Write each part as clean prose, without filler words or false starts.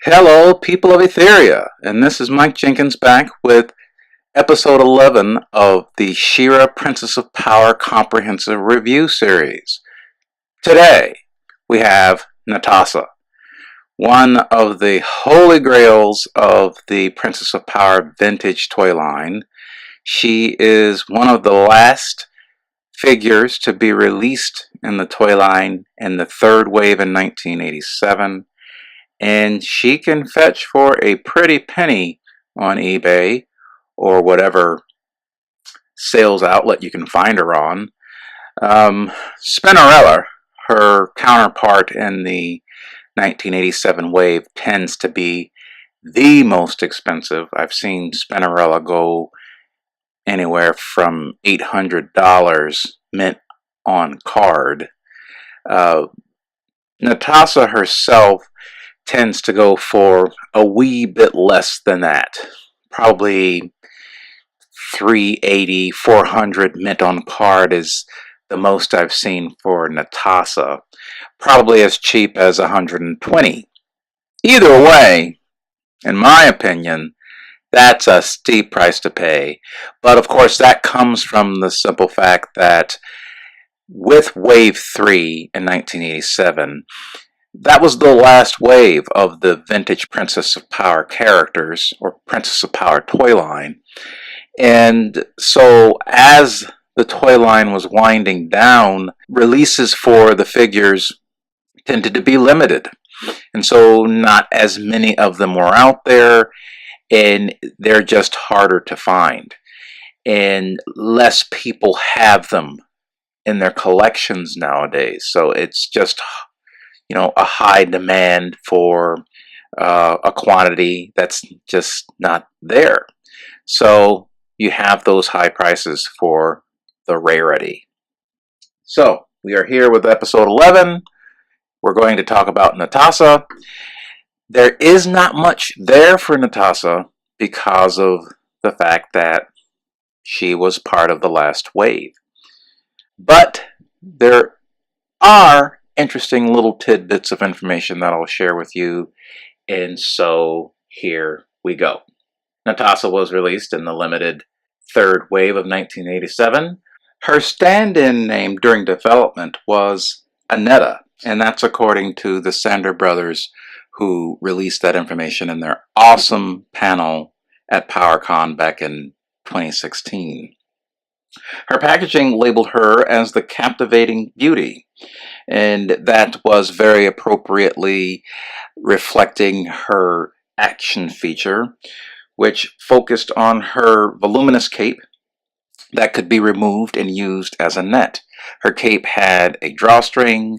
Hello, people of Etheria, and this is Mike Jenkins back with episode 11 of the She-Ra Princess of Power Comprehensive Review Series. Today, we have Netossa, one of the holy grails of the Princess of Power vintage toy line. She is one of the last figures to be released in the toy line in the third wave in 1987. And she can fetch for a pretty penny on eBay or whatever sales outlet you can find her on. Spinnerella, her counterpart in the 1987 wave, tends to be the most expensive. I've seen Spinnerella go anywhere from $800 mint on card. Netossa herself tends to go for a wee bit less than that. Probably $380, $400 mint on card is the most I've seen for Netossa. Probably as cheap as $120. Either way, in my opinion, that's a steep price to pay. But of course, that comes from the simple fact that with Wave 3 in 1987, that was the last wave of the vintage Princess of Power characters, or Princess of Power toy line. And so as the toy line was winding down, releases for the figures tended to be limited. And so not as many of them were out there, and they're just harder to find. And less people have them in their collections nowadays. So it's just, a high demand for a quantity that's just not there. So you have those high prices for the rarity. So we are here with episode 11. We're going to talk about Netossa. There is not much there for Netossa because of the fact that she was part of the last wave. But there are interesting little tidbits of information that I'll share with you, and so here we go. Netossa was released in the limited third wave of 1987. Her stand-in name during development was Annetta, and that's according to the Sander brothers, who released that information in their awesome panel at PowerCon back in 2016. Her packaging labeled her as the captivating beauty, and that was very appropriately reflecting her action feature, which focused on her voluminous cape that could be removed and used as a net. Her cape had a drawstring.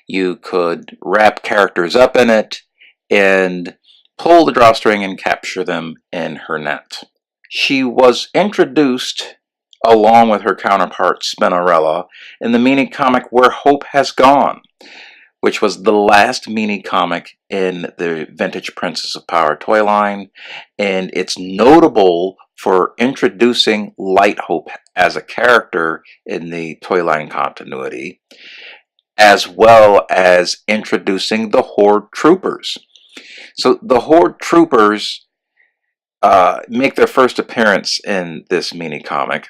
You could wrap characters up in it and pull the drawstring and capture them in her net. She was introduced along with her counterpart Spinnerella in the mini-comic Where Hope Has Gone, which was the last mini-comic in the vintage Princess of Power toy line, and it's notable for introducing Light Hope as a character in the toy line continuity, as well as introducing the Horde Troopers. So the Horde Troopers make their first appearance in this mini-comic.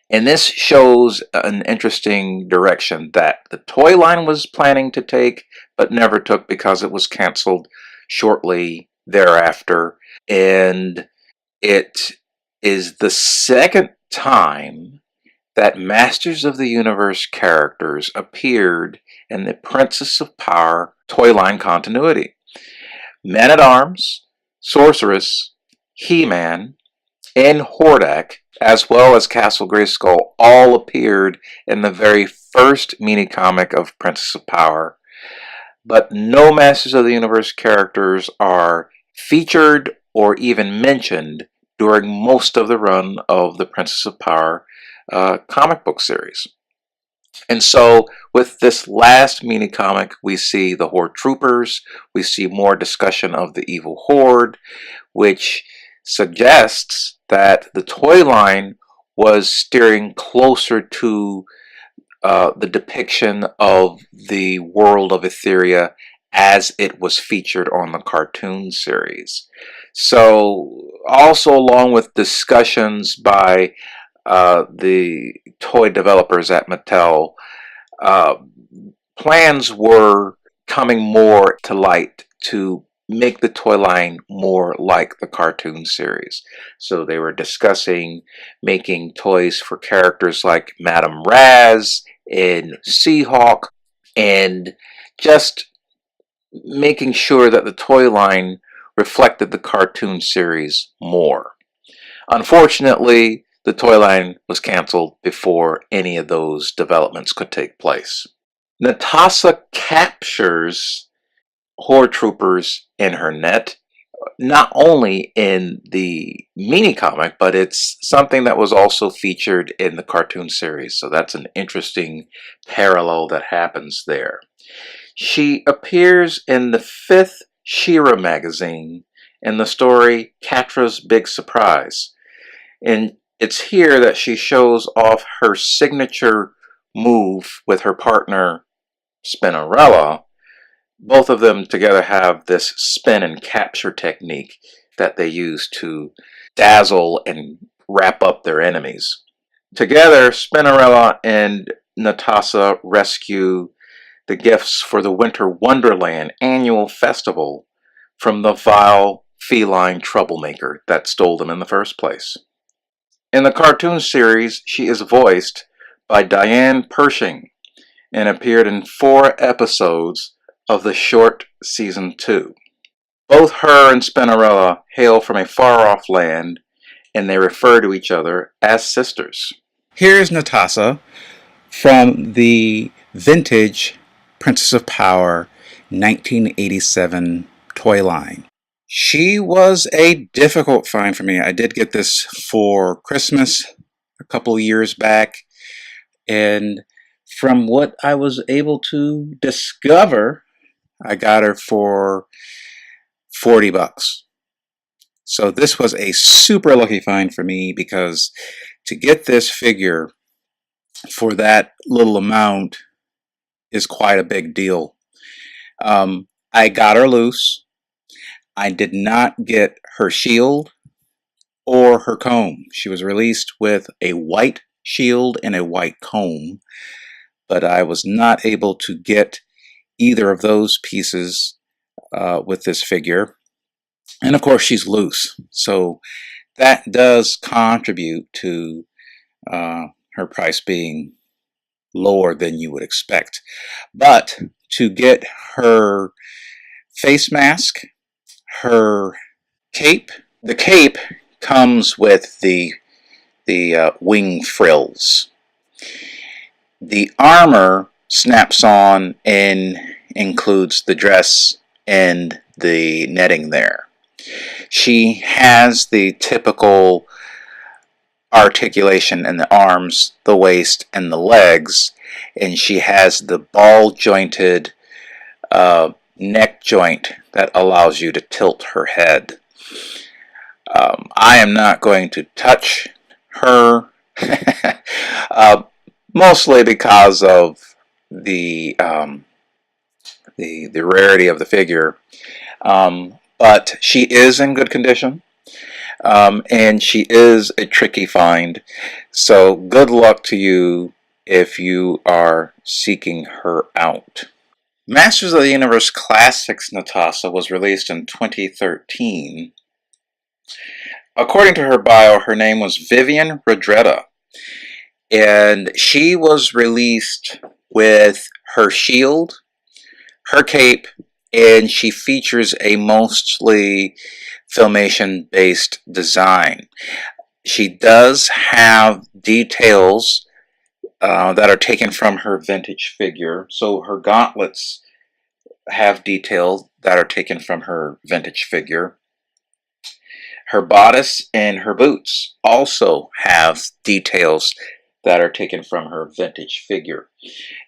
And this shows an interesting direction that the toy line was planning to take, but never took because it was canceled shortly thereafter. And it is the second time that Masters of the Universe characters appeared in the Princess of Power toy line continuity. Man-at-Arms, Sorceress, He-Man, and Hordak, as well as Castle Grayskull, all appeared in the very first mini-comic of Princess of Power. But no Masters of the Universe characters are featured or even mentioned during most of the run of the Princess of Power comic book series. And so with this last mini-comic, we see the Horde Troopers, we see more discussion of the evil Horde, which suggests that the toy line was steering closer to the depiction of the world of Etheria as it was featured on the cartoon series. So, also along with discussions by the toy developers at Mattel, uh, plans were coming more to light to make the toy line more like the cartoon series. So they were discussing making toys for characters like Madame Raz and Seahawk, and just making sure that the toy line reflected the cartoon series more. Unfortunately, the toy line was canceled before any of those developments could take place. Netossa captures Horde Troopers in her net, not only in the mini comic, but it's something that was also featured in the cartoon series. So that's an interesting parallel that happens there. She appears in the 5th She-Ra magazine in the story Catra's Big Surprise. And it's here that she shows off her signature move with her partner Spinnerella. Both of them together have this spin and capture technique that they use to dazzle and wrap up their enemies. Together, Spinnerella and Netossa rescue the gifts for the Winter Wonderland annual festival from the vile feline troublemaker that stole them in the first place. In the cartoon series, she is voiced by Diane Pershing and appeared in 4 episodes of the short season 2. Both her and Spinnerella hail from a far-off land, and they refer to each other as sisters. Here's Netossa from the vintage Princess of Power 1987 toy line. She was a difficult find for me. I did get this for Christmas a couple years back, and from what I was able to discover, I got her for $40. So this was a super lucky find for me, because to get this figure for that little amount is quite a big deal. I got her loose. I did not get her shield or her comb. She was released with a white shield and a white comb, but I was not able to get either of those pieces with this figure. And of course, she's loose, so that does contribute to her price being lower than you would expect. But to get her face mask, her cape, the cape comes with the wing frills. The armor snaps on and includes the dress and the netting there. She has the typical articulation in the arms, the waist, and the legs, and she has the ball jointed neck joint that allows you to tilt her head. I am not going to touch her, mostly because of the rarity of the figure, but she is in good condition. And she is a tricky find, so good luck to you if you are seeking her out. Masters of the Universe Classics Netossa was released in 2013. According to her bio, her name was Vivian Rodretta, and she was released with her shield, her cape, and she features a mostly Filmation-based design. She does have details that are taken from her vintage figure. So her gauntlets have details that are taken from her vintage figure. Her bodice and her boots also have details that are taken from her vintage figure.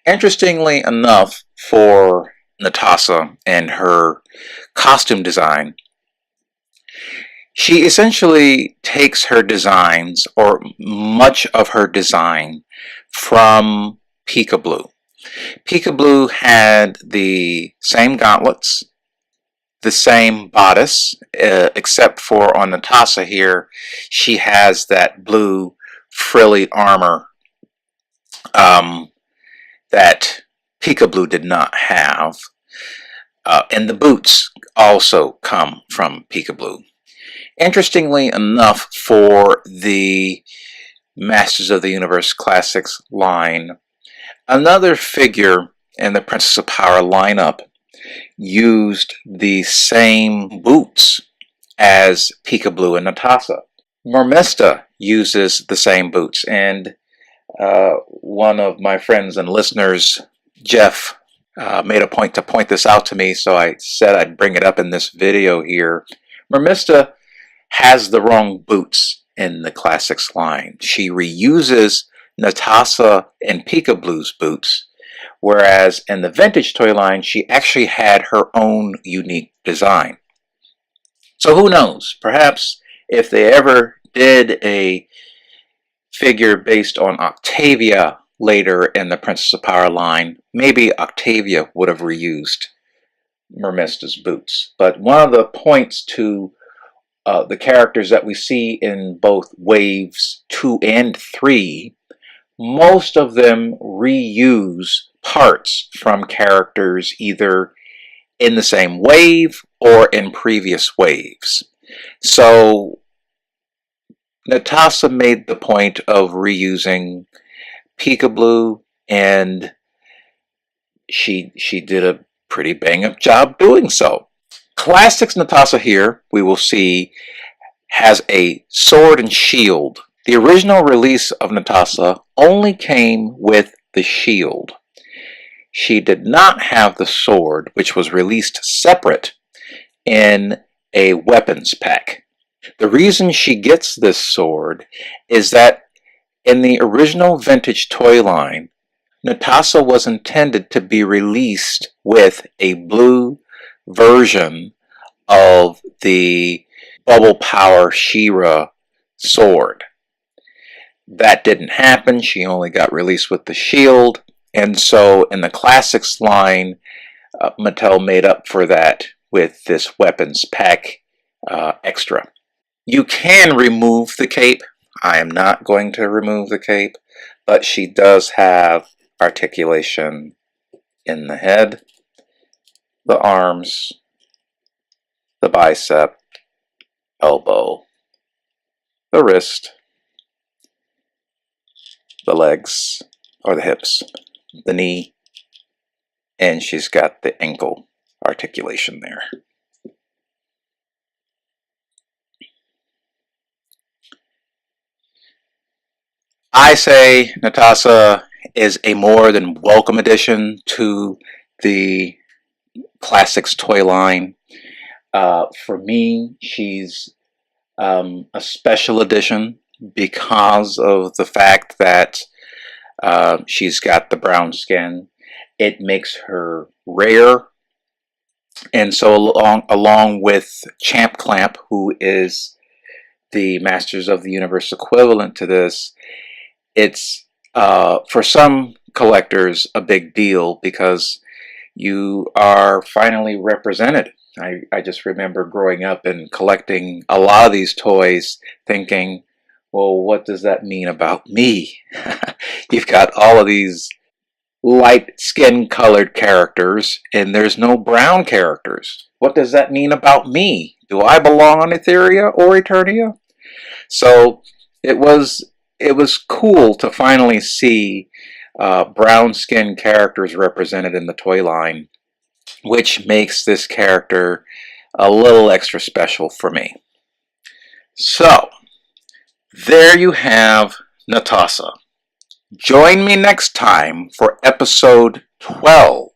Interestingly enough, for Netossa and her costume design, she essentially takes her designs, or much of her design, from Peekaboo. Peekaboo had the same gauntlets, the same bodice, except for on Netossa here, she has that blue frilly armor that Peekaboo did not have. And the boots also come from Peekaboo. Interestingly enough, for the Masters of the Universe Classics line, another figure in the Princess of Power lineup used the same boots as Peekaboo and Netossa. Mermista uses the same boots, and one of my friends and listeners, Jeff, made a point to point this out to me, so I said I'd bring it up in this video here. Mermista has the wrong boots in the Classics line. She reuses Netossa and Peekaboo's boots, whereas in the Vintage toy line, she actually had her own unique design. So who knows? Perhaps if they ever did a figure based on Octavia later in the Princess of Power line, maybe Octavia would have reused Mermista's boots. But one of the points to the characters that we see in both waves 2 and 3, most of them reuse parts from characters either in the same wave or in previous waves. So Netossa made the point of reusing Peekaboo, and she did a pretty bang-up job doing so. Classics Netossa here, we will see, has a sword and shield. The original release of Netossa only came with the shield. She did not have the sword, which was released separate in a weapons pack. The reason she gets this sword is that in the original Vintage toy line, Netossa was intended to be released with a blue version of the Bubble Power She-Ra sword. That didn't happen. She only got released with the shield, and so in the Classics line, Mattel made up for that with this weapons pack extra. You can remove the cape. I am not going to remove the cape, but she does have articulation in the head, the arms, the bicep, elbow, the wrist, the legs, or the hips, the knee, and she's got the ankle articulation there. I say Netossa is a more than welcome addition to the Classics toy line. For me, she's a special edition because of the fact that she's got the brown skin. It makes her rare, and so along with Champ Clamp, who is the Masters of the Universe equivalent to this, it's for some collectors a big deal because you are finally represented. I just remember growing up and collecting a lot of these toys thinking, well, what does that mean about me? You've got all of these light skin colored characters and there's no brown characters. What does that mean about me? Do I belong on Etheria or Eternia? So it was cool to finally see brown skin characters represented in the toy line, which makes this character a little extra special for me. So, there you have Netossa. Join me next time for episode 12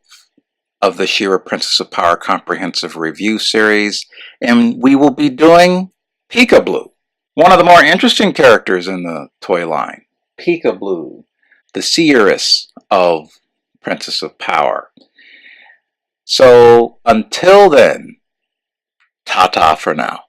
of the She-Ra Princess of Power Comprehensive Review Series, and we will be doing Peekaboo, one of the more interesting characters in the toy line. Peekaboo, the seeress of Princess of Power. So, until then, ta-ta for now.